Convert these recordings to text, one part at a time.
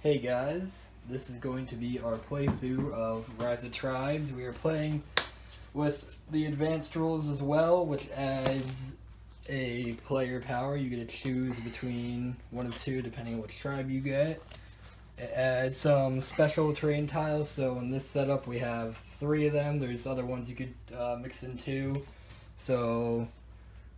Hey guys, this is going to be our playthrough of Rise of Tribes. We are playing with the advanced rules as well, which adds a player power. You get to choose between one of two depending on which tribe you get. It adds some special terrain tiles, so in this setup we have 3 of them. There's other ones you could mix in too. So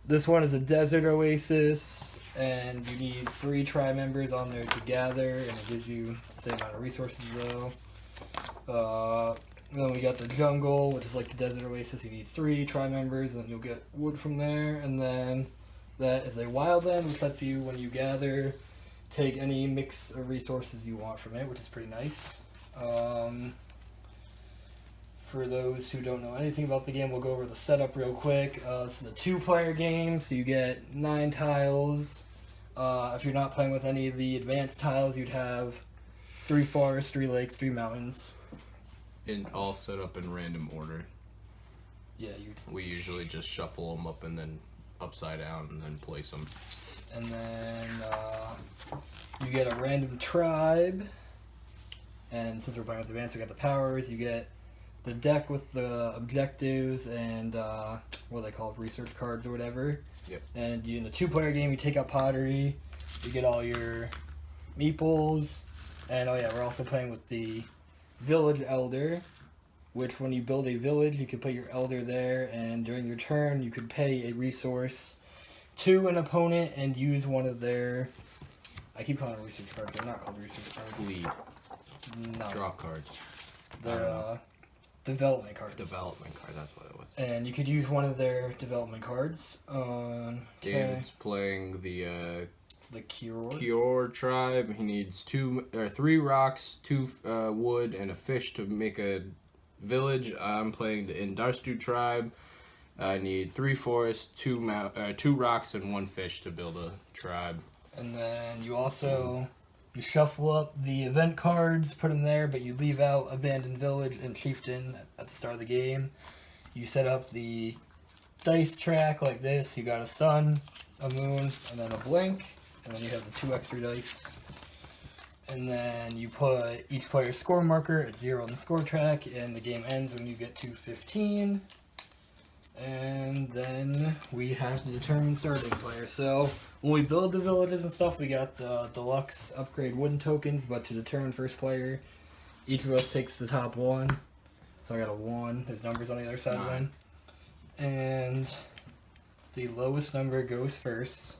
this one is a desert oasis, and you need 3 tribe members on there to gather, and it gives you the same amount of resources though. Then we got the jungle, which is like the desert oasis. You need 3 tribe members, and you'll get wood from there. And then that is a wildland, which lets you, when you gather, take any mix of resources you want from it, which is pretty nice. For those who don't know anything about the game, we'll go over the setup real quick. This is a 2-player game, so you get 9 tiles. If you're not playing with any of the advanced tiles, you'd have 3 forests, 3 lakes, 3 mountains. And all set up in random order. Yeah, we usually just shuffle them up and then upside down and then place them. And then you get a random tribe. And since we're playing with advanced, we got the powers. You get the deck with the objectives and what are they called, research cards or whatever. Yep. And in a 2-player game, you take out pottery, you get all your meeples, and oh yeah, we're also playing with the village elder, which when you build a village, you can put your elder there, and during your turn, you could pay a resource to an opponent and use one of their, I keep calling them research cards, they're not called research cards. Lead. No. Draw cards. They're development cards. Development card, that's what it was. And you could use one of their development cards. David's playing the Kior tribe. He needs 3 rocks, 2 wood, and a fish to make a village. I'm playing the Indarstu tribe. I need 3 forests, 2 rocks, and 1 fish to build a tribe. And then you also you shuffle up the event cards, put them there, but you leave out Abandoned Village and Chieftain at the start of the game. You set up the dice track like this. You got a sun, a moon, and then a blink. And then you have the 2 extra dice. And then you put each player's score marker at 0 on the score track, and the game ends when you get to 15. And then we have to determine starting player. So when we build the villages and stuff, we got the deluxe upgrade wooden tokens, but to determine first player, each of us takes the top 1. So I got a 1. There's numbers on the other side of them. And the lowest number goes first.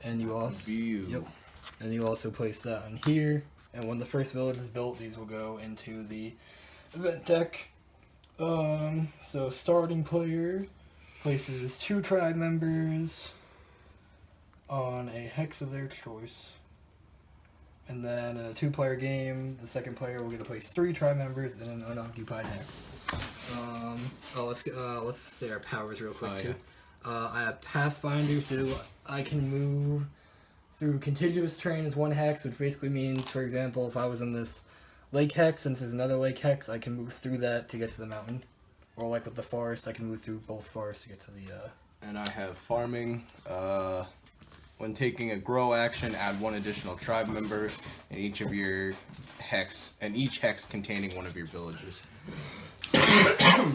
And you also and you also place that on here. And when the first village is built, these will go into the event deck. So starting player places 2 tribe members on a hex of their choice. And then in a 2-player game, the second player will get to place 3 tribe members in an unoccupied hex. Let's say our powers real quick too. I have Pathfinder, so I can move through contiguous terrain as 1 hex, which basically means, for example, if I was in this lake hex, since there's another lake hex, I can move through that to get to the mountain. Or like with the forest, I can move through both forests to get to the... And I have farming. When taking a grow action, add 1 additional tribe member in each of your hex, and each hex containing 1 of your villages.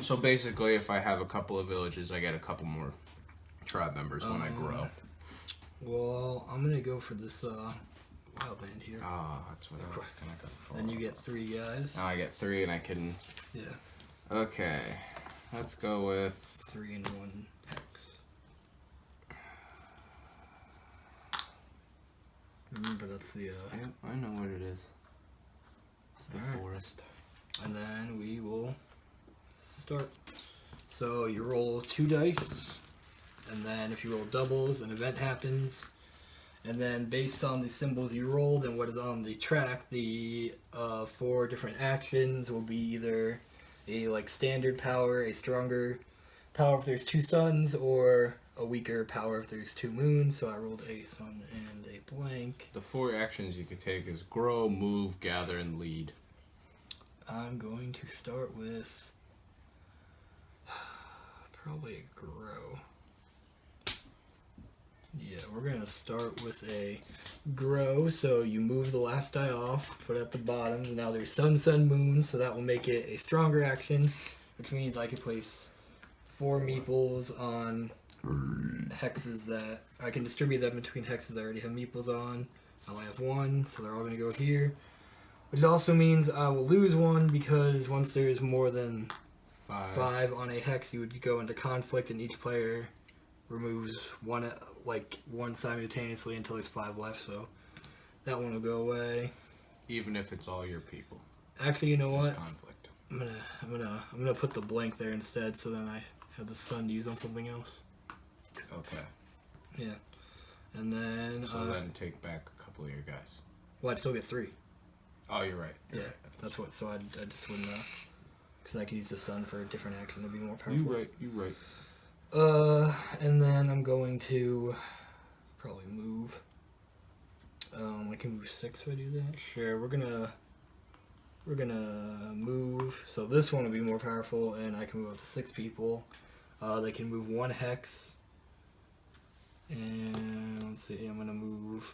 So basically, if I have a couple of villages, I get a couple more tribe members when I grow. Well, I'm gonna go for this wildland here. Ah, that's what I was gonna go for. Then you get 3 guys. Now I get 3, and I can. Yeah. Okay, let's go with 3 and 1 hex. Remember, that's the. I know what it is. It's the forest. And then we will start. So you roll 2 dice, and then if you roll doubles, an event happens. And then based on the symbols you rolled and what is on the track, the 4 different actions will be either a standard power, a stronger power if there's 2 suns, or a weaker power if there's 2 moons. So I rolled a sun and a blank. The 4 actions you could take is grow, move, gather, and lead. I'm going to start with probably a grow. Yeah, we're gonna start with a grow. So you move the last die off, put it at the bottom. And now there's sun, sun, moon, so that will make it a stronger action, which means I can place 4 meeples on hexes that I can distribute them between hexes I already have meeples on. I only have 1, so they're all gonna go here. Which also means I will lose 1 because once there's more than 5 on a hex, you would go into conflict, and each player removes one simultaneously until there's 5 left. So that one will go away. Even if it's all your people. Actually, you know Just what? conflict. I'm gonna put the blank there instead, so then I have the sun to use on something else. Okay. Yeah, and then So then take back a couple of your guys. well, I'd still get 3. Oh, you're right. You're Yeah, right. that's what. So I just wouldn't because I could use the sun for a different action to be more powerful. You right. And then I'm going to probably move. I can move 6 if I do that. Sure, we're gonna move. So this one will be more powerful, and I can move up to 6 people. They can move 1 hex. And let's see, I'm gonna move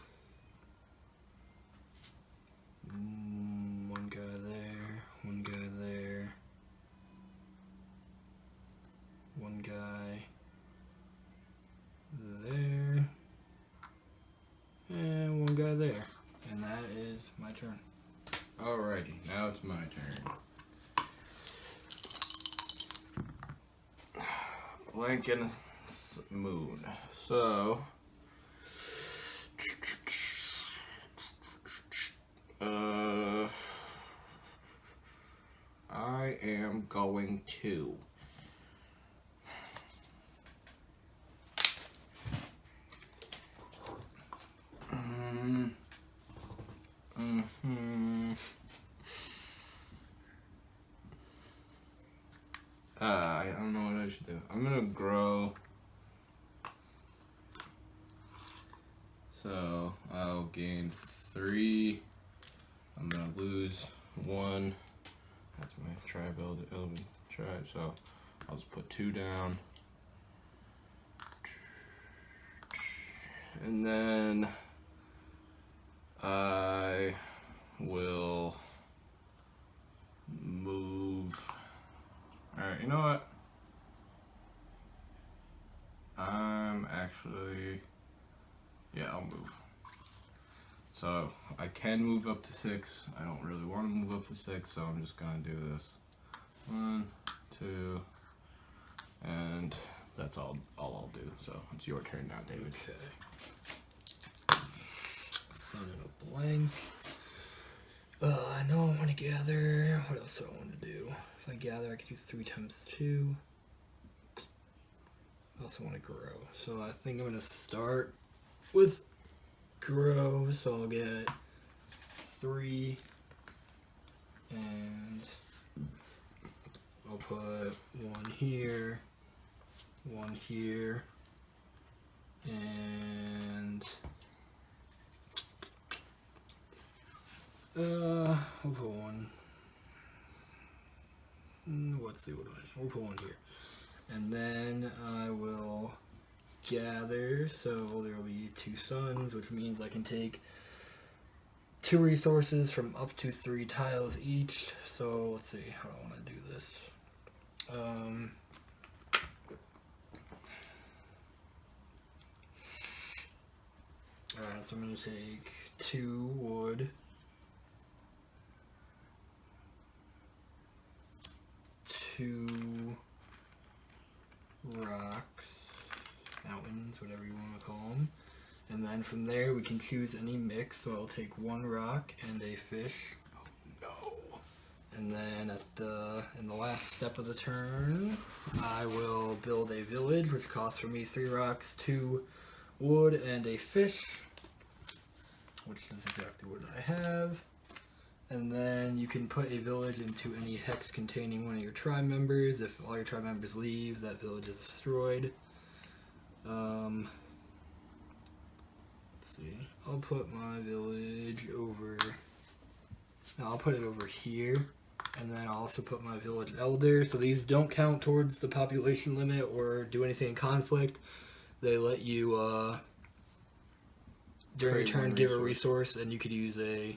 1 guy there, 1 guy there, 1 guy there, and 1 guy there. And that is my turn. Alrighty, now it's my turn. Blank and moon. So, I am going to I don't know what I should do. I'm gonna grow. So I'll gain 3. I'm gonna lose 1. That's my tribe element tribe. So I'll just put 2 down. And then I will move. Alright, you know what? I'm actually, yeah, I'll move. So I can move up to 6. I don't really want to move up to 6, so I'm just gonna do this. 1, 2, and that's all I'll do. So it's your turn now, David. Okay. Sun in a blank. I know I want to gather. What else do I want to do? If I gather, I could do 3 times 2. I also want to grow. So I think I'm going to start with grow. So I'll get 3. And I'll put 1 here. 1 here. And we'll put 1. Let's see, we'll put 1 here. And then I will gather, so there will be 2 suns, which means I can take 2 resources from up to 3 tiles each. So let's see, how do I want to do this? Alright, so I'm going to take 2 wood. 2 rocks, mountains, whatever you want to call them. And then from there we can choose any mix. So I'll take 1 rock and a fish. Oh no. And then in the last step of the turn, I will build a village, which costs for me 3 rocks, 2 wood, and a fish, which is exactly what I have. And then you can put a village into any hex containing one of your tribe members. If all your tribe members leave, that village is destroyed. Let's see. I'll put my village over. No, I'll put it over here. And then I'll also put my village elder. So these don't count towards the population limit or do anything in conflict. They let you During your Trade turn, one give a resource. resource, and you could use a.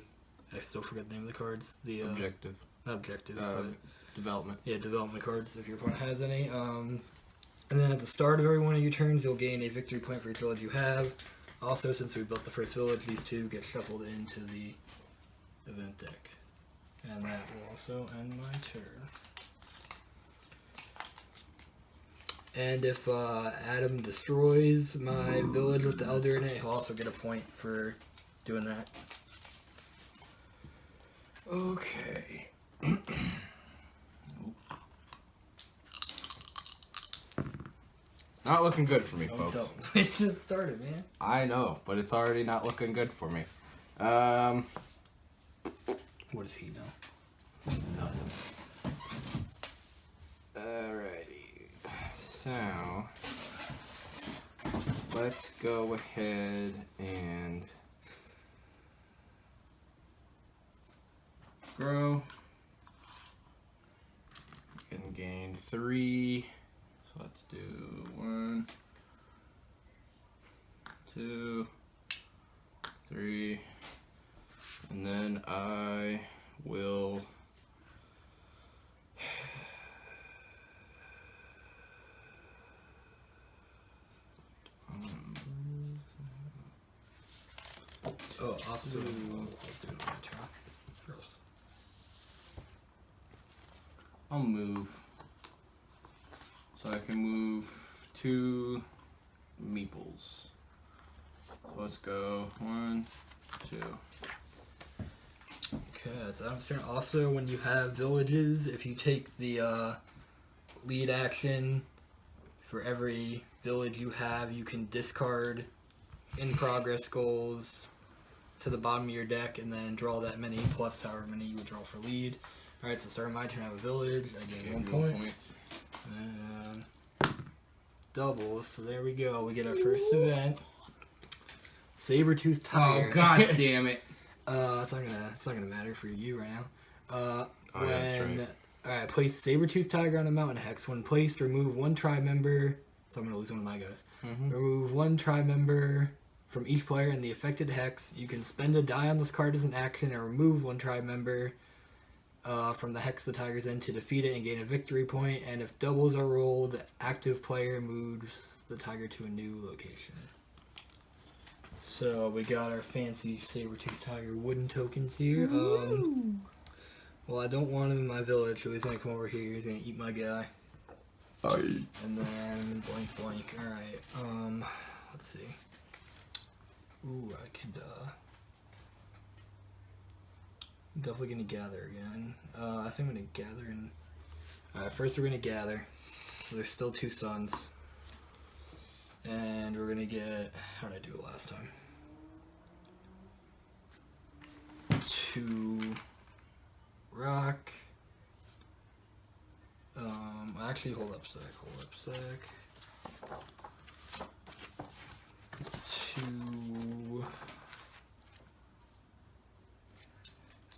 I still forget the name of the cards. The Objective. not objective, Development. yeah, development cards if your opponent has any. And then at the start of every one of your turns, you'll gain a victory point for each village you have. Also, since we built the first village, these two get shuffled into the event deck. And that will also end my turn. And if Adam destroys my village with the Elder in it, he'll also get a point for doing that. Okay. Not looking good for me, Oh, folks. don't. It just started, man. I know, but it's already not looking good for me. What does he know? Alrighty. So, let's go ahead and grow. We can gain 3. So let's do 1, 2, 3, and then I will Oh, also, I'll do my turn. Gross. I'll move. So I can move 2 meeples. So let's go 1, 2. Okay, that's Adam's turn. Also, when you have villages, if you take the lead action for every village you have, you can discard in progress goals to the bottom of your deck and then draw that many plus however many you would draw for lead. Alright, so starting my turn, I have a village. I gain 1 point. And doubles. So there we go. We get our first event. Saber-tooth tiger. Oh god damn it. It's not gonna matter for you right now. Oh, yeah, that's right. Alright, place Saber-tooth tiger on a mountain hex. When placed, remove 1 tribe member. So I'm gonna lose one of my guys. Remove 1 tribe member from each player in the affected hex. You can spend a die on this card as an action and remove 1 tribe member from the hex the tiger's in to defeat it and gain a victory point. And if doubles are rolled, active player moves the tiger to a new location. So we got our fancy Saber-tooth tiger wooden tokens here. Well, I don't want him in my village, so he's gonna come over here. He's gonna eat my guy. And then blank blank. Alright, let's see. Ooh, I could, I'm definitely gonna gather again. I think I'm gonna gather and... Alright, first we're gonna gather. So there's still 2 suns. And we're gonna get... How did I do it last time? 2 rock. Actually, hold up sec.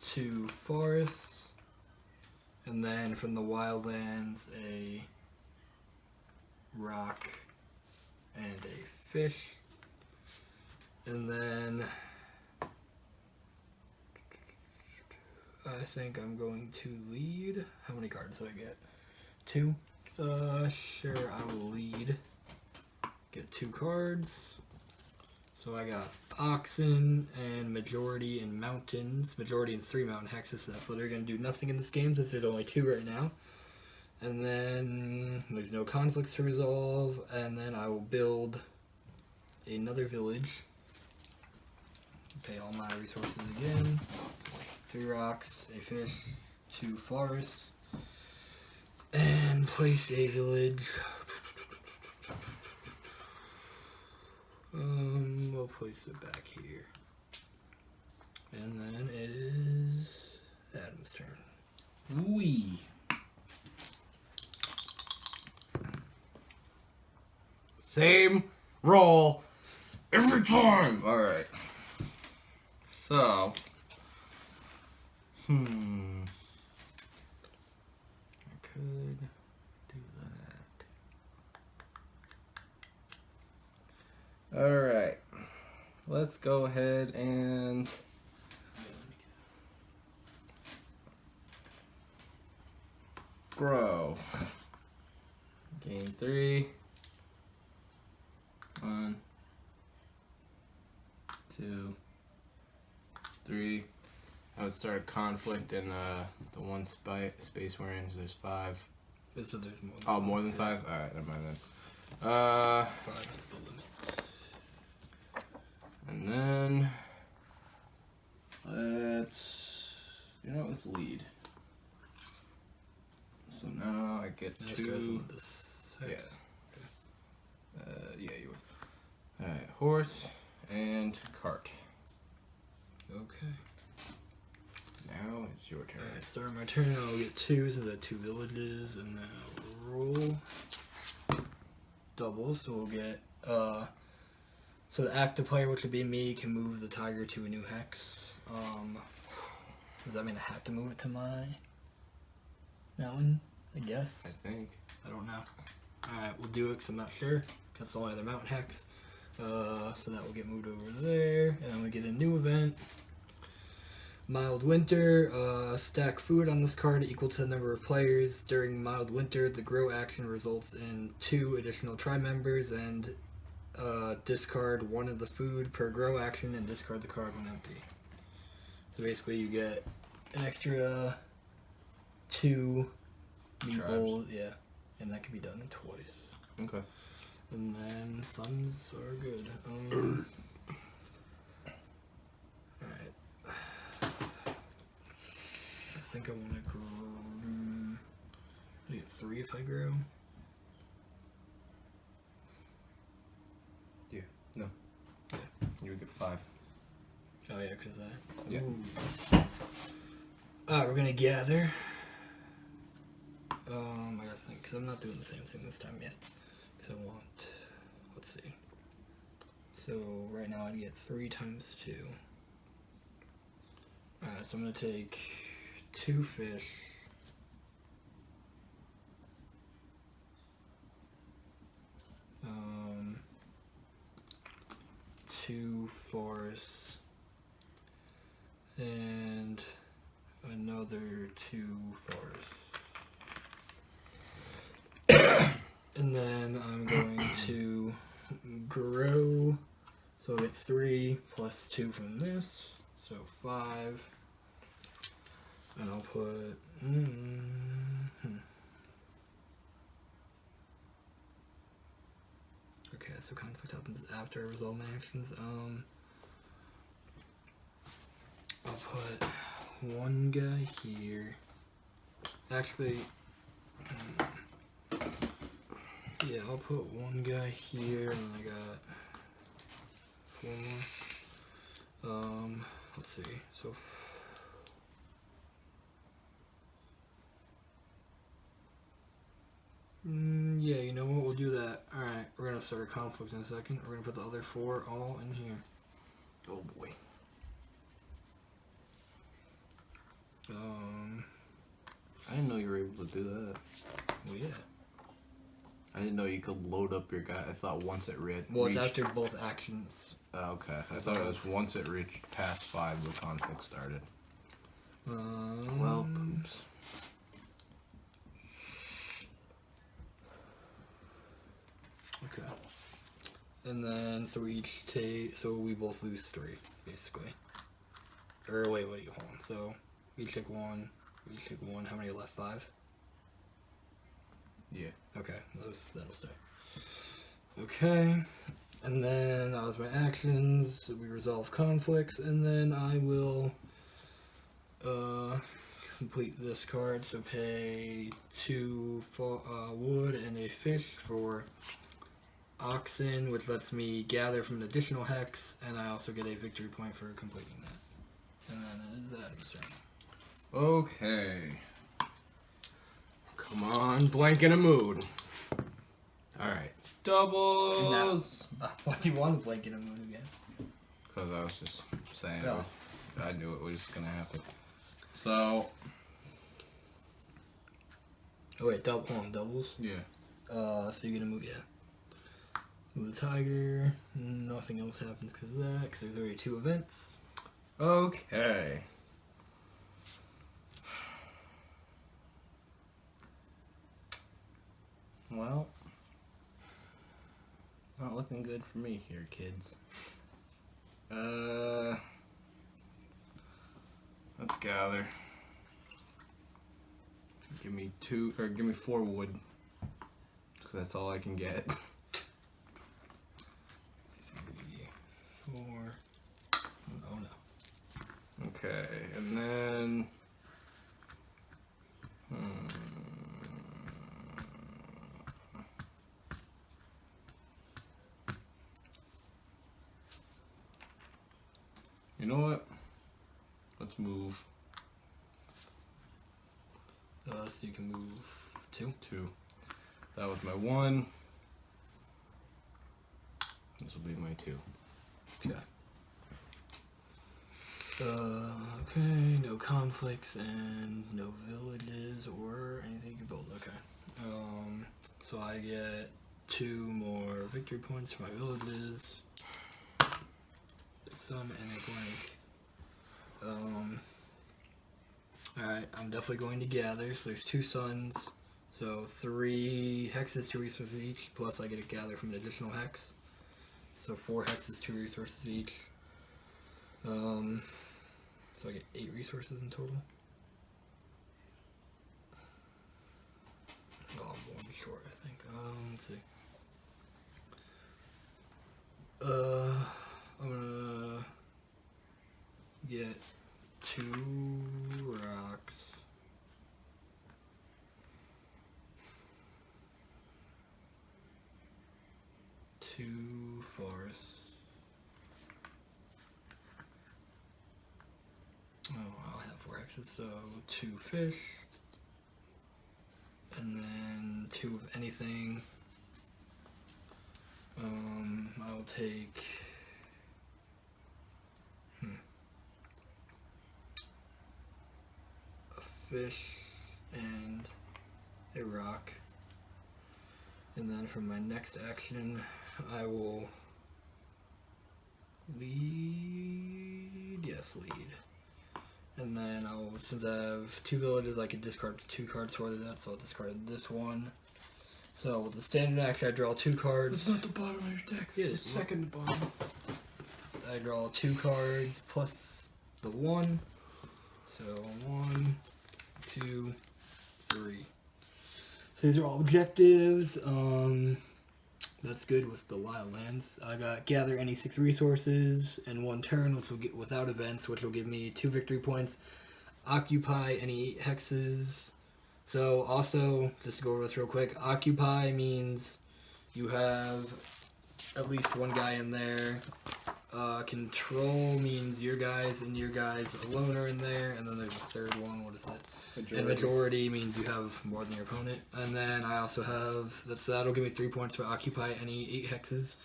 2 forests, and then from the wildlands a rock and a fish, and then I think I'm going to lead. How many cards did I get? 2. Sure, I will lead. Get 2 cards. So I got oxen and majority in mountains, majority in 3 mountain hexes, so that's literally going to do nothing in this game since there's only 2 right now. And then there's no conflicts to resolve, and then I will build another village. Pay all my resources again. 3 rocks, a fish, 2 forests, and place a village. We'll place it back here. And then it is Adam's turn. Wee. Same roll every time. Alright. So. I could do that. Alright. Let's let's go ahead and grow. Gain 3. 1, 2, 3. I would start a conflict in the one space we're in. So there's 5. So there's more than Oh, more than 5? Alright, never mind then. 5 is the limit. And then let's lead. So now I get This 2. goes in this hex. Yeah. Yeah, you would. Alright, horse and cart. Okay. Now it's your turn. Alright, start my turn. I'll get 2, so that 2 villages, and then I'll roll double. So we'll get so the active player, which would be me, can move the tiger to a new hex. Does that mean I have to move it to my mountain? I guess. I think. I don't know. Alright, we'll do it because I'm not sure. That's the only other mountain hex. So that will get moved over there. And then we get a new event. Mild Winter. Stack food on this card equal to the number of players. During Mild Winter, the grow action results in 2 additional tribe members and discard 1 of the food per grow action and discard the card when empty. So basically you get an extra 2 meeple, yeah, and that can be done twice. Okay. And then suns are good. Alright. I think I want to grow. I get 3 if I grow. Yeah. No. Yeah. You would get 5. Oh yeah, because that. Yeah. Alright, we're gonna gather. I gotta think, because I'm not doing the same thing this time yet. Because I want, let's see. So right now I'd get 3 times 2. Alright, so I'm gonna take 2 fish. Um, 2 forests. And another 2 forests. And then I'm going to grow, so I get 3 plus 2 from this, so 5. And I'll put, okay, so conflict happens after I resolve my actions. I'll put 1 guy here. Actually, yeah, I'll put 1 guy here, and I got 4 more. Let's see. So, yeah, you know what? We'll do that. All right, we're gonna start a conflict in a second. We're gonna put the other 4 all in here. Oh boy. I didn't know you were able to do that. Well, yeah. I didn't know you could load up your guy. I thought once it reached. Well, it's after both actions. Oh, okay. I thought it was once it reached past 5 the conflict started. Well, poops. Okay. And then, so we each take, so we both lose 3, basically. Or wait, hold on. So we each take 1. We each take 1. How many are left? 5. Yeah. Okay, that'll stay. Okay, and then that was my actions. We resolve conflicts, and then I will complete this card. So pay 2 wood and a fish for oxen, which lets me gather from an additional hex, and I also get a victory point for completing that. And then it is Adam's turn. Okay. Come on, blank in a mood. Alright. Doubles! Why do you want to blanket a moon again? Because I was just saying, Oh. I knew it was going to happen. So, Oh wait, hold on, doubles? yeah. So you're gonna move, yeah. Move the tiger. Nothing else happens because of that, because there's already 2 events. Okay. Well, not looking good for me here, kids. Let's gather. Give me 4 wood, because that's all I can get. 3, 4. Oh no. Okay, and then. You know what? Let's move So you can move 2. 2. That was my 1. This will be my 2. Okay. Okay, no conflicts and no villages or anything you can build. Okay. So I get 2 more victory points for my villages. Sun and a blank. Alright, I'm definitely going to gather. So there's 2 suns. So 3 hexes, 2 resources each. Plus I get to gather from an additional hex. So 4 hexes, 2 resources each. So I get 8 resources in total. Oh, I'm 1 short, I think. Let's see. I'm gonna get 2 rocks. Two forests. Oh, I'll have 4 hexes, so 2 fish. And then 2 of anything. I'll take a fish and a rock. And then for my next action, I will lead. Yes, lead. And then since I have 2 villages, I can discard 2 cards for that, so I'll discard this one. So with the standard action, I draw 2 cards. It's not the bottom of your deck. It's the second bottom. I draw 2 cards plus the 1. So 1, 2, 3. So these are all objectives. That's good with the wild lands. I got gather any 6 resources in 1 turn, which will get without events, which will give me 2 victory points. Occupy any 8 hexes. So also, just to go over this real quick, occupy means you have at least 1 guy in there. Control means your guys and your guys alone are in there, and then there's a 3rd one. What is it? Majority. And majority means you have more than your opponent. And then I also have that'll give me 3 points for occupy any 8 hexes.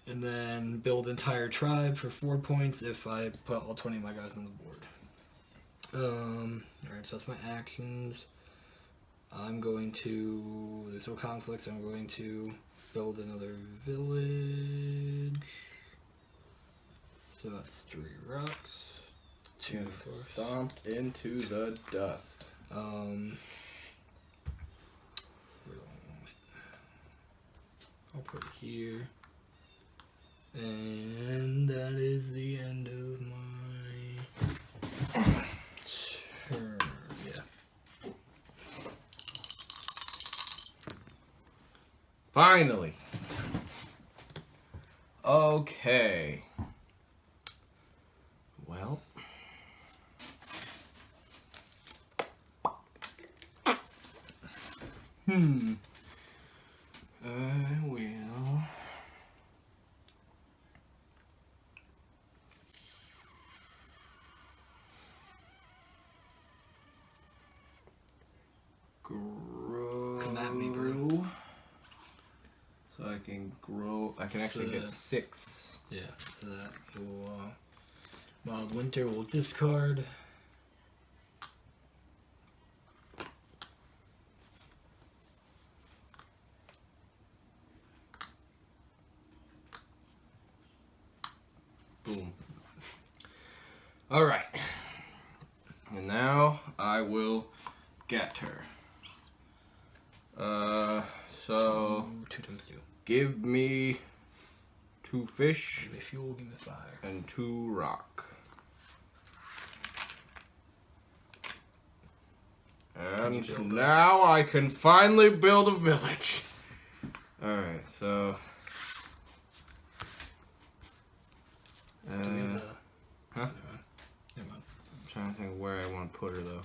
And then build entire tribe for 4 points if I put all 20 of my guys on the board. Alright, so that's my actions. I'm going to, there's no conflicts, I'm going to build another village. So that's 3 rocks. 2 stomped into the dust. I'll put it here. And that is the end of my turn. Yeah. Finally. Okay. Well. I will. Grow. Come at me, bro. So I can grow. I can actually get 6. Yeah, so that will. Wild Winter will discard. All right. And now I will get her. So 2 times 2. give me 2 fish Give me fuel, give me fire. and 2 rock. And build now I can finally build a village. Alright, so... Do we have the... huh? Never mind. I'm trying to think where I want to put her, though.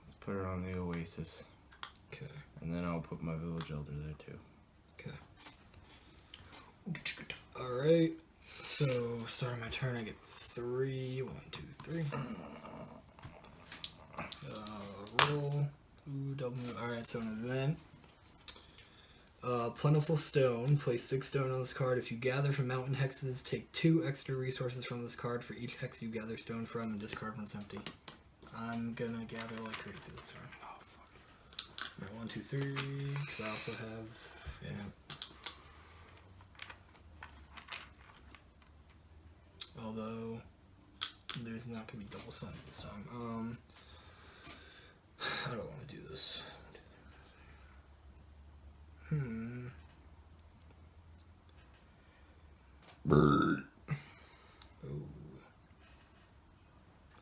Let's put her on the oasis. Okay. And then I'll put my village elder there, too. Okay. Alright. So, starting my turn, I get 3. 1, 2, 3. Roll. Ooh, double move. Alright, so an event. Plentiful stone. Place 6 stone on this card. If you gather from mountain hexes, take 2 extra resources from this card for each hex you gather stone from and discard when it's empty. I'm gonna gather like crazy this turn. Oh, fuck. Alright, 1, 2, 3. Because I also have. Yeah. Although, there's not going to be double sun this time. I don't want to do this. Bird. Oh.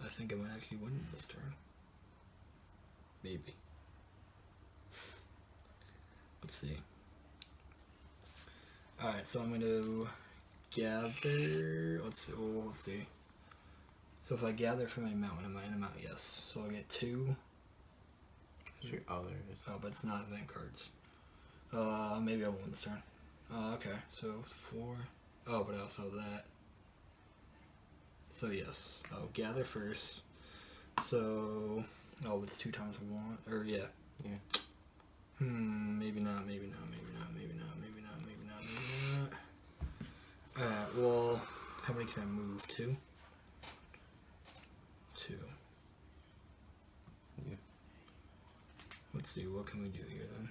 I think I might actually win this turn. Maybe. Let's see. Alright, so I'm going to gather. Let's see. So if I gather from a mountain, am I in a mountain? Yes. So I'll get 2. Sure. Oh, there it is. Oh, but it's not event cards. Maybe I won this turn. Okay. So 4. Oh, but I also have that. So yes, I'll gather first. So, oh, it's 2 times 1. Or yeah. Yeah. Maybe not. Well, how many can I move? 2? 2. Yeah. Let's see, what can we do here then?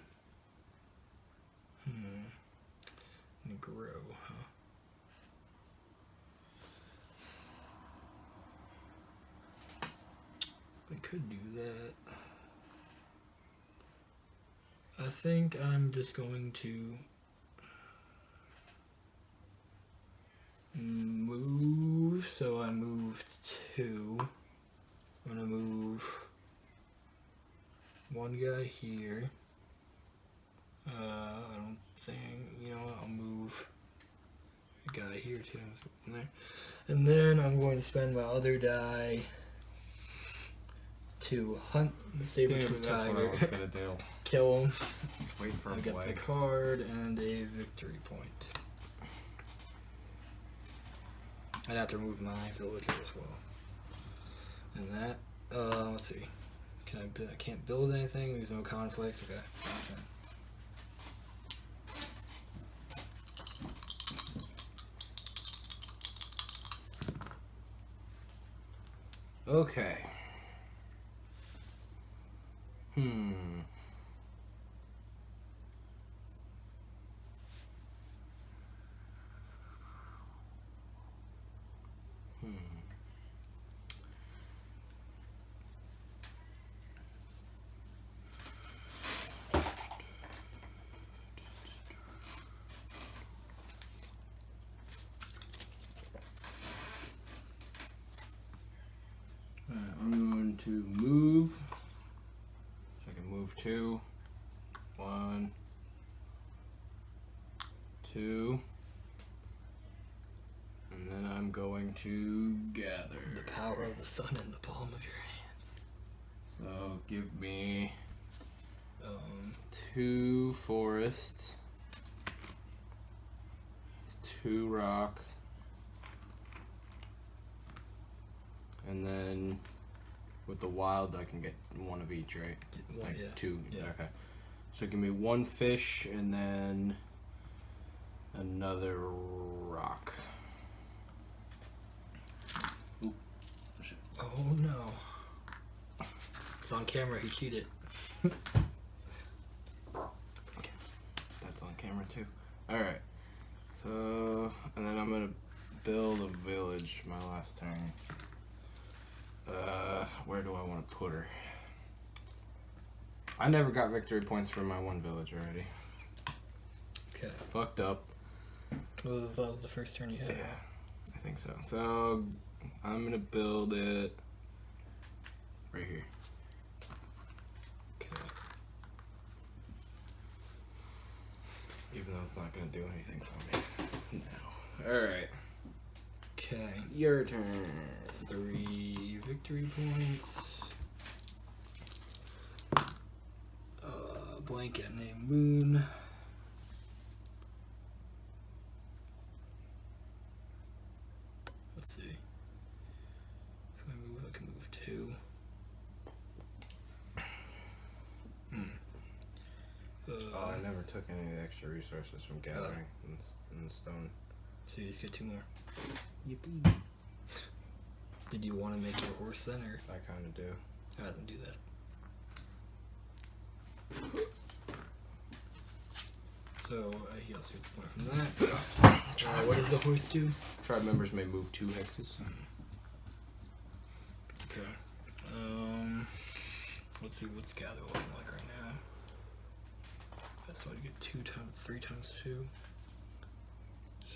Grow, huh? I could do that. I think I'm just going to move. So I moved 2. I'm gonna move 1 guy here. I don't think, you know what, I'll move a guy here too. There. And then I'm going to spend my other die to hunt the saber-tooth That's what I tiger, was gonna do. kill him. Just wait for a I get the flag. card and a victory point. I'd have to remove my villager as well. And that, let's see. I can't build anything, there's no conflicts, okay. Okay. I'm going to move. So I can move 2. 1, 2. And then I'm going to gather. The power of the sun in the palm of your hands. So give me 2 forests, 2 rock, and then with the wild I can get 1 of each, right? Get 1, Like yeah. 2. Yeah. Okay. So give me 1 fish and then another rock. Ooh. Shit. Oh no. It's on camera, he cheated. camera too. Alright. So, and then I'm gonna build a village my last turn. Where do I want to put her? I never got victory points for my one village already. Okay. Fucked up. That was the first turn you had. Yeah, I think so. So, I'm gonna build it right here. Okay. Even though it's not gonna do anything for me. No. Alright. Okay. Your turn. 3 victory points. Blanket named Moon. Let's see. If I move, I can move 2. Oh, I never took any of the extra resources from gathering in stone. So you just get 2 more. Yippee. Did you want to make your horse then, or? I kind of do. Alright, then do that. So he also gets a point from that. What does the horse do? Tribe members may move 2 hexes. Okay. Let's see what's gather looking like right now. That's why I get 3 times 2.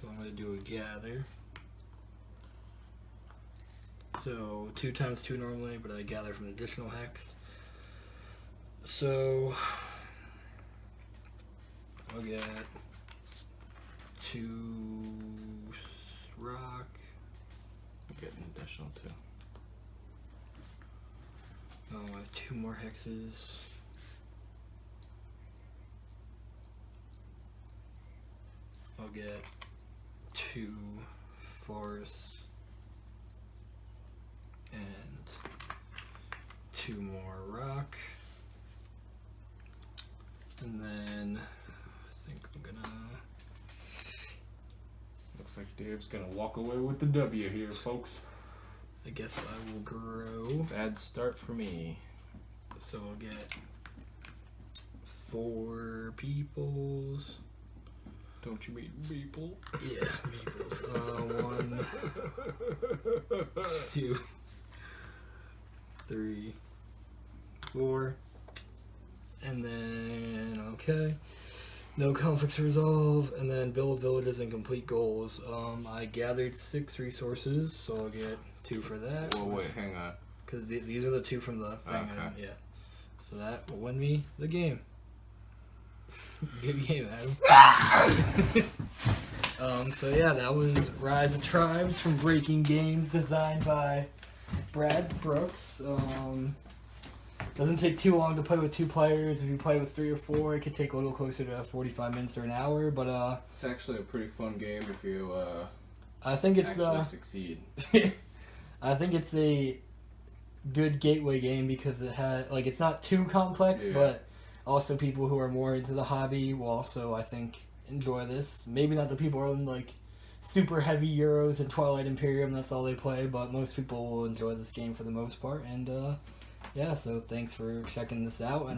So I'm gonna do a gather. So 2 times 2 normally, but I gather from an additional hex. So I'll get 2 rock. I'll get an additional 2. I have 2 more hexes. I'll get 2 forests and 2 more rock. And then I think I'm gonna. Looks like Dave's gonna walk away with the W here, folks. I guess I will grow. Bad start for me. So I'll get 4 peoples. Don't you mean people? Yeah, meeples. 1, 2, 3, 4. And then, okay. No conflicts to resolve. And then build villages and complete goals. I gathered 6 resources, so I'll get 2 for that. Well, wait, hang on. Because these are the 2 from the thing. Okay. Yeah. So that will win me the game. Good game, Adam. So yeah, that was Rise of Tribes from Breaking Games, designed by Brad Brooks. Doesn't take too long to play with 2 players. If you play with 3 or 4, it could take a little closer to 45 minutes or an hour. But It's actually a pretty fun game if you I think it's actually succeed. I think it's a good gateway game because it has it's not too complex, Yeah. but also people who are more into the hobby will also, I think, enjoy this. Maybe not the people who are in super heavy Euros and Twilight Imperium, that's all they play, but most people will enjoy this game for the most part. And yeah, so thanks for checking this out. And